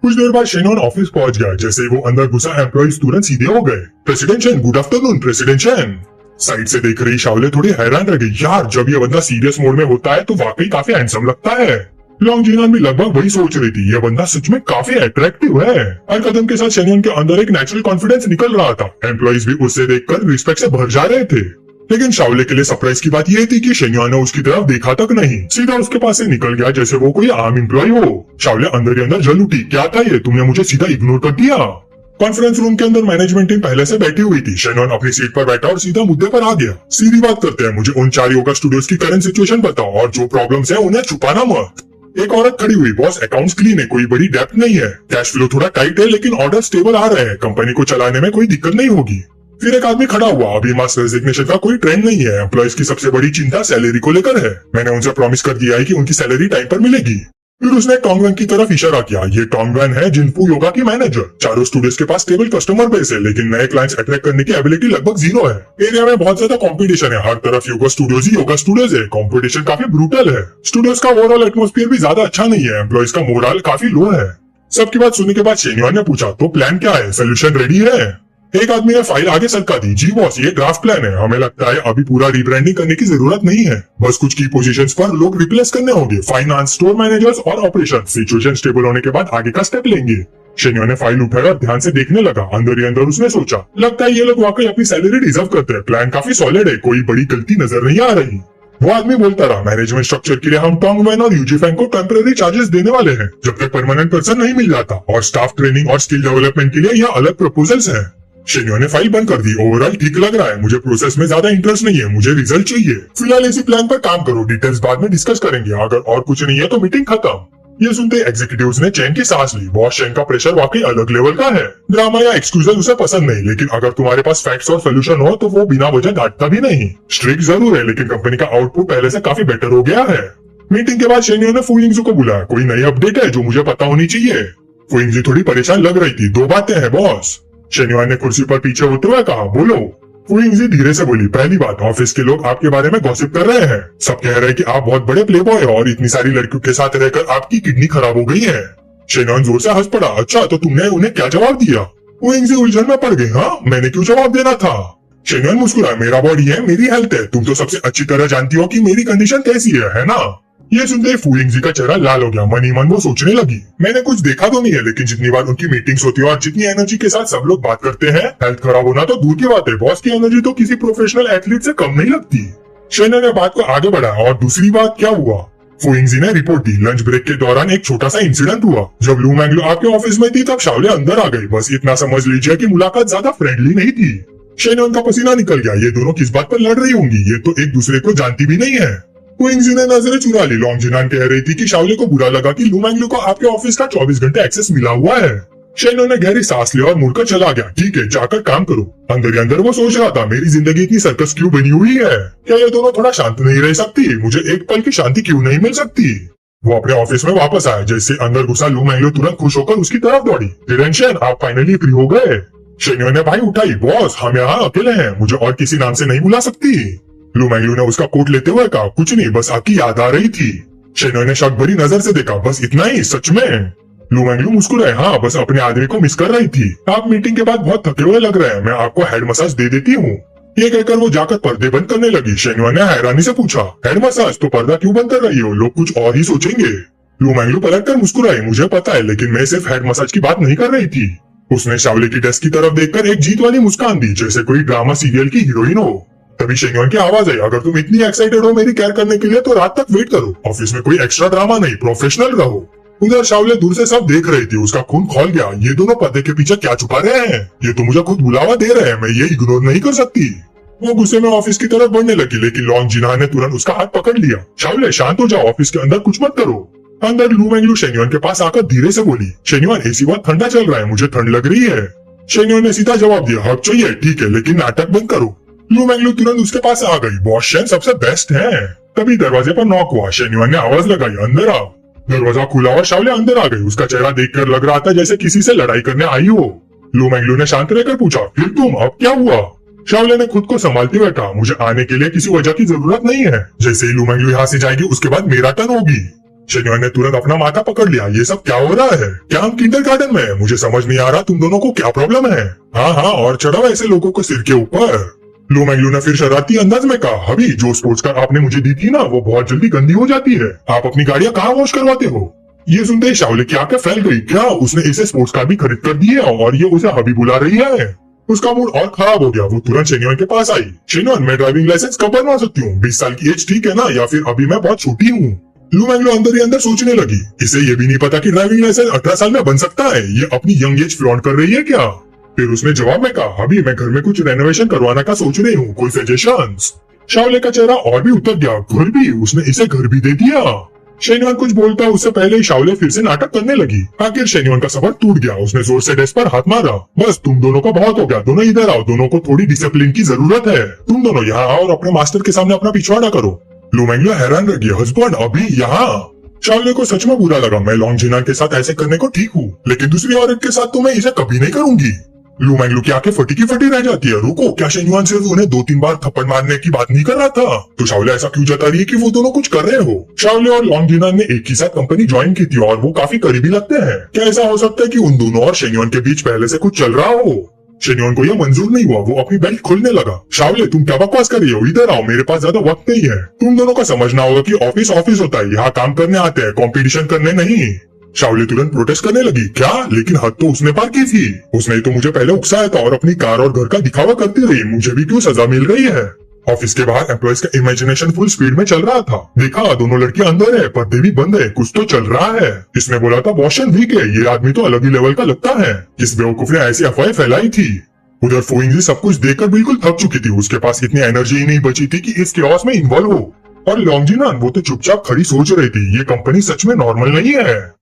कुछ देर बाद Shannon office पहुंच गया। जैसे ही वो अंदर घुसा, एम्प्लॉइज तुरंत सीधे हो गए। President chain, good afternoon president chain. Side से देख रही शाओले थोड़ी हैरान रह गई। यार, जब ये बंदा सीरियस मोड में होता है तो वाकई काफी हैंडसम लगता है। लॉन्ग जिनान भी लगभग वही सोच रही थी। ये बंदा सच में काफी अट्रैक्टिव है। हर कदम के साथ शेनॉन के अंदर एक नेचुरल कॉन्फिडेंस निकल रहा था। एम्प्लॉइज भी उससे देखकर रिस्पेक्ट से भर जा रहे थे। लेकिन शाओले के लिए सरप्राइज की बात यह थी कि शेन्युआन ने उसकी तरफ देखा तक नहीं, सीधा उसके पास से निकल गया जैसे वो कोई आम एम्प्लॉय हो। शाओले अंदर ही अंदर जल उठी। क्या था ये, तुमने मुझे सीधा इग्नोर कर दिया। कॉन्फ्रेंस रूम के अंदर मैनेजमेंट टीम पहले से बैठी हुई थी। शेनॉन अपनी सीट पर बैठा और सीधा मुद्दे पर आ गया। सीधी बात करते हैं, मुझे उन 4 योगा स्टूडियोज की करंट सिचुएशन बताओ और जो प्रॉब्लम्स है उन्हें छुपाना मत। एक औरत खड़ी हुई। बॉस, अकाउंट्स क्लीन है, कोई बड़ी डेप्थ नहीं है, कैश फ्लो थोड़ा टाइट है, लेकिन ऑर्डर स्टेबल आ रहे हैं, कंपनी को चलाने में कोई दिक्कत नहीं होगी। फिर एक आदमी खड़ा हुआ। अभी मास रेजिग्नेशन का कोई ट्रेंड नहीं है, एम्प्लॉइज की सबसे बड़ी चिंता सैलरी को लेकर है। मैंने उनसे प्रॉमिस कर दिया है कि उनकी सैलरी टाइम पर मिलेगी। फिर उसने टोंगवेन की तरफ इशारा किया। ये टोंगवेन है जिनफू योगा की मैनेजर। चारों स्टूडियोज के पास स्टेबल कस्टमर बेस है, लेकिन नए क्लाइंट्स अट्रैक्ट करने की एबिलिटी लगभग 0 है। एरिया में बहुत ज्यादा कंपटीशन है, हर तरफ योगा स्टूडियोज ही योगा स्टूडियोज है। कंपटीशन काफी ब्रूटल है। स्टूडियोज का ओवरऑल एटमोस्फियर भी ज्यादा अच्छा नहीं है, एम्प्लॉइज का मोरल काफी लो है। सबकी बात सुनने के बाद शेन्युआन ने पूछा, तो प्लान क्या है, सोल्यूशन रेडी है? एक आदमी ने फाइल आगे सरका दी। जी बॉस, ये ड्राफ्ट प्लान है, हमें लगता है अभी पूरा रिब्रांडिंग करने की जरूरत नहीं है, बस कुछ की पोजीशंस पर लोग रिप्लेस करने होंगे, फाइनेंस, स्टोर मैनेजर्स और ऑपरेशन। सिचुएशन स्टेबल होने के बाद आगे का स्टेप लेंगे। शेन्युआन ने फाइल उठाकर ध्यान से देखने लगा। अंदर ही अंदर उसने सोचा, लगता है ये लोग वाकई अपनी सैलरी डिजर्व करते हैं, प्लान काफी सॉलिड है, कोई बड़ी गलती नजर नहीं आ रही। वो आदमी बोलता रहा, मैनेजमेंट स्ट्रक्चर के लिए हम टोंगवेन और यूजीफैंग को टेम्पररी चार्जेस देने वाले हैं जब तक परमानेंट पर्सन नहीं मिल जाता, और स्टाफ ट्रेनिंग और स्किल डेवलपमेंट के लिए यहाँ अलग प्रपोजल्स हैं। शेन्युआन ने फाइल बंद कर दी। ओवरऑल ठीक लग रहा है, मुझे प्रोसेस में ज्यादा इंटरेस्ट नहीं है, मुझे रिजल्ट चाहिए। फिलहाल इसी प्लान पर काम करो, डिटेल्स बाद में डिस्कस करेंगे, अगर और कुछ नहीं है तो मीटिंग खत्म। ये सुनते एग्जीक्यूटिव्स ने चैन की सांस ली। बॉस चैन का प्रेशर वाकई अलग लेवल का है। ड्रामा या एक्सक्यूजेस उसे पसंद नहीं, लेकिन अगर तुम्हारे पास फैक्ट्स और सोल्यूशन हो तो वो बिना वजह डांटता भी नहीं। स्ट्रिक्ट जरूर है, लेकिन कंपनी का आउटपुट पहले से काफी बेटर हो गया है। मीटिंग के बाद शेन्युआन ने फुइंगजू को बुलाया। कोई नई अपडेट है जो मुझे पता होनी चाहिए? फुइंगजू थोड़ी परेशान लग रही थी। 2 बातें हैं बॉस। शेन्युआन ने कुर्सी पर पीछे होते हुए कहा, बोलो। फुइंगजी धीरे से बोली, पहली बात, ऑफिस के लोग आपके बारे में गॉसिप कर रहे हैं। सब कह रहे हैं कि आप बहुत बड़े प्लेबॉय हो और इतनी सारी लड़कियों के साथ रहकर आपकी किडनी खराब हो गई है। शेन्युआन जोर से हंस पड़ा। अच्छा, तो तुमने उन्हें क्या जवाब दिया? फुइंगजी उलझन में पड़ गई। हाँ, मैंने क्यों जवाब देना था? शेन्युआन मुस्कुराया, मेरा बॉडी है, मेरी हेल्थ है, तुम तो सबसे अच्छी तरह जानती हो कि मेरी कंडीशन कैसी है ना? ये सुनते ही फुइंगजी का चेहरा लाल हो गया। मन ही मन वो सोचने लगी, मैंने कुछ देखा तो नहीं है, लेकिन जितनी बार उनकी मीटिंग्स होती है और जितनी एनर्जी के साथ सब लोग बात करते हैं, हेल्थ खराब होना तो दूर की बात है, बॉस की एनर्जी तो किसी प्रोफेशनल एथलीट से कम नहीं लगती। शेन्युआन ने बात को आगे बढ़ाया, और दूसरी बात क्या हुआ? फुइंगजी ने रिपोर्ट दी। लंच ब्रेक के दौरान एक छोटा सा इंसिडेंट हुआ। जब लू मैंगलो आपके ऑफिस में थी तब शाओले अंदर आ गई। बस इतना समझ लीजिए कि मुलाकात ज्यादा फ्रेंडली नहीं थी। शेन्युआन का पसीना निकल गया। ये दोनों किस बात पर लड़ रही होंगी? ये तो एक दूसरे को जानती भी नहीं है। फुइंगजी ने नजरें चुरा ली। लॉन्ग जिनान कह रही थी कि शाओले को बुरा लगा कि लू मैंगलो को आपके ऑफिस का 24 घंटे एक्सेस मिला हुआ है। शेन्युआन ने गहरी सांस लिया और मुड़कर चला गया। ठीक है, जाकर काम करो। अंदर ही अंदर वो सोच रहा था, मेरी जिंदगी इतनी सर्कस क्यों बनी हुई है? क्या ये दोनों थोड़ा शांत नहीं रह सकती? मुझे एक पल की शांति क्यों नहीं मिल सकती? वो अपने ऑफिस में वापस आया। जैसे अंदर घुसा, लू मैंगलो तुरंत खुश होकर उसकी तरफ दौड़ी। टेंशन, आप फाइनली फ्री हो गए? शेन्युआन ने भाई उठाई। बॉस, हम यहाँ अकेले हैं, मुझे और किसी नाम से नहीं बुला सकती। लू मैंगलो ने उसका कोट लेते हुए कहा, कुछ नहीं, बस आपकी याद आ रही थी। शेन्युआन ने शक भरी नजर से देखा। बस इतना ही? सच में? लू मैंगलो मुस्कुराए। हाँ, बस अपने आदमी को मिस कर रही थी। आप मीटिंग के बाद बहुत थके हुए लग रहे हैं, मैं आपको हेड मसाज दे देती हूँ। ये कहकर वो जाकर पर्दे बंद करने लगी। शेन्युआन ने हैरानी से पूछा, हेड मसाज? तो पर्दा क्यों बंद कर रही हो? लोग कुछ और ही सोचेंगे। लू मैंगलो पलट कर मुस्कुराई। मुझे पता है, लेकिन मैं सिर्फ हेड मसाज की बात नहीं कर रही थी। उसने शाओले की डेस्क की तरफ देखकर एक जीत वाली मुस्कान दी, जैसे कोई ड्रामा सीरियल की हीरोइन हो। तभी शेन्युआन की आवाज आई, अगर तुम इतनी एक्साइटेड हो मेरी केयर करने के लिए तो रात तक वेट करो। ऑफिस में कोई एक्स्ट्रा ड्रामा नहीं, प्रोफेशनल रहो। उधर शाओले दूर से सब देख रही थी। उसका खून खौल गया। ये दोनों पर्दे के पीछे क्या छुपा रहे हैं? ये तो मुझे खुद बुलावा दे रहे हैं, मैं ये इग्नोर नहीं कर सकती। वो गुस्से में ऑफिस की तरफ बढ़ने लगी, लेकिन लॉन्ग जिनान ने तुरंत उसका हाथ पकड़ लिया। शाओले, शांत हो जाओ, ऑफिस के अंदर कुछ मत करो। अंदर लू मैंगलो शेन्युआन के पास आकर धीरे से बोली, शेन्युआन, एसी बहुत ठंडा चल रहा है, मुझे ठंड लग रही है। शेन्युआन ने सीधा जवाब दिया, हक चाहिए? ठीक है, लेकिन नाटक बंद करो। लू मैंगलो तुरंत उसके पास आ गई। बॉस चैन सबसे बेस्ट है। तभी दरवाजे पर नॉक हुआ। शेन्युआन ने आवाज लगाई, अंदर आओ। दरवाजा खुला और शाओले अंदर आ गई। उसका चेहरा देखकर लग रहा था जैसे किसी से लड़ाई करने आई हो। लू मैंगलो ने शांत रहकर पूछा, फिर तुम, अब क्या हुआ? शाओले ने खुद को संभालते हुए कहा, मुझे आने के लिए किसी वजह की जरूरत नहीं है। जैसे ही लू मैंगलो यहाँ से जाएगी उसके बाद मेरा टर्न होगी। शेन्युआन ने तुरंत अपना माथा पकड़ लिया। ये सब क्या हो रहा है? क्या हम किंडरगार्टन में हैं? मुझे समझ नहीं आ रहा तुम दोनों को क्या प्रॉब्लम है। हाँ हाँ, और चढ़ाओ ऐसे लोगों को सिर के ऊपर। लू मैंगलू ने फिर शरारती अंदाज में कहा, अभी जो स्पोर्ट्स कार आपने मुझे दी थी ना, वो बहुत जल्दी गंदी हो जाती है। आप अपनी गाड़ियां कहाँ वॉश करवाते हो? ये सुनते ही शाओले की आंखें फैल गई। क्या उसने इसे स्पोर्ट्स कार भी खरीद कर दी है और ये उसे हबी बुला रही है? उसका मूड और खराब हो गया। वो तुरंत शेन्युआन के पास आई। शेन्युआन, मैं ड्राइविंग लाइसेंस कब बनवा सकती हूँ? 20 साल की एज ठीक है ना, या फिर अभी मैं बहुत छोटी हूँ? लू मैंगलू अंदर ही अंदर सोचने लगी। इसे ये भी नहीं पता कि ड्राइविंग लाइसेंस 18 साल में बन सकता है। ये अपनी यंग एज फ्लॉन्ट कर रही है क्या? फिर उसने जवाब में कहा, अभी मैं घर में कुछ रेनोवेशन करवाने का सोच रही हूँ, कोई सजेशंस? शाओले का चेहरा और भी उतर गया। घर भी? उसने इसे घर भी दे दिया? शेन्युआन कुछ बोलता उससे पहले ही शाओले फिर से नाटक करने लगी। आखिर शेन्युआन का सबर टूट गया। उसने जोर से डेस्क पर हाथ मारा। बस तुम दोनों का बहुत हो गया, दोनों इधर आओ। दोनों को थोड़ी डिसिप्लिन की जरूरत है। तुम दोनों यहाँ आओ और अपने मास्टर के सामने अपना पिछवाड़ा करो। लू मैंगलू हैरान रह गया। हस्बैंड अभी यहाँ? शाओले को सच में बुरा लगा। मैं लॉन्गजिनान के साथ ऐसे करने को ठीक हूँ, लेकिन दूसरी औरत के साथ तो मैं इसे कभी नहीं करूंगी। लू मैंगलू की आंखें फटी की फटी रह जाती है। रुको, क्या शेन्युआन सिर्फ उन्हें 2-3 बार थप्पड़ मारने की बात नहीं कर रहा था? तो शाओले ऐसा क्यों जता रही है कि वो दोनों कुछ कर रहे हो? शाओले और लॉन्गजिनान ने एक ही साथ कंपनी ज्वाइन की थी और वो काफी करीबी लगते हैं। क्या ऐसा हो सकता है कि उन दोनों और शेन्युआन के बीच पहले से कुछ चल रहा हो? शेन्युआन को यह मंजूर नहीं हुआ। वो अपनी बेल्ट खोलने लगा। शाओले, तुम क्या बकवास कर रही हो? इधर आओ, मेरे पास ज्यादा वक्त नहीं है। तुम दोनों का समझना होगा कि ऑफिस ऑफिस होता है, यहाँ काम करने आते हैं, कंपटीशन करने नहीं। शाओले तुरंत प्रोटेस्ट करने लगी। क्या? लेकिन हद तो उसने पार की थी। उसने तो मुझे पहले उकसाया था और अपनी कार और घर का दिखावा करती रही। मुझे भी क्यों सजा मिल रही है? ऑफिस के बाहर एम्प्लॉइज का इमेजिनेशन फुल स्पीड में चल रहा था। देखा, दोनों लड़कियां अंदर है, पर्दे भी बंद है, कुछ तो चल रहा है। इसने बोला था बॉशन वीक है, ये आदमी तो अलग ही लेवल का लगता है। इस बेवकूफ ने ऐसी अफवाहें फैलाई थी। उधर फोइंग सब कुछ देखकर बिल्कुल थक चुकी थी। उसके पास इतनी एनर्जी ही नहीं बची थी कि इस केओस में इन्वॉल्व हो। और लॉन्गजिनान, वो तो चुपचाप खड़ी सोच रही थी। ये कंपनी सच में नॉर्मल नहीं है।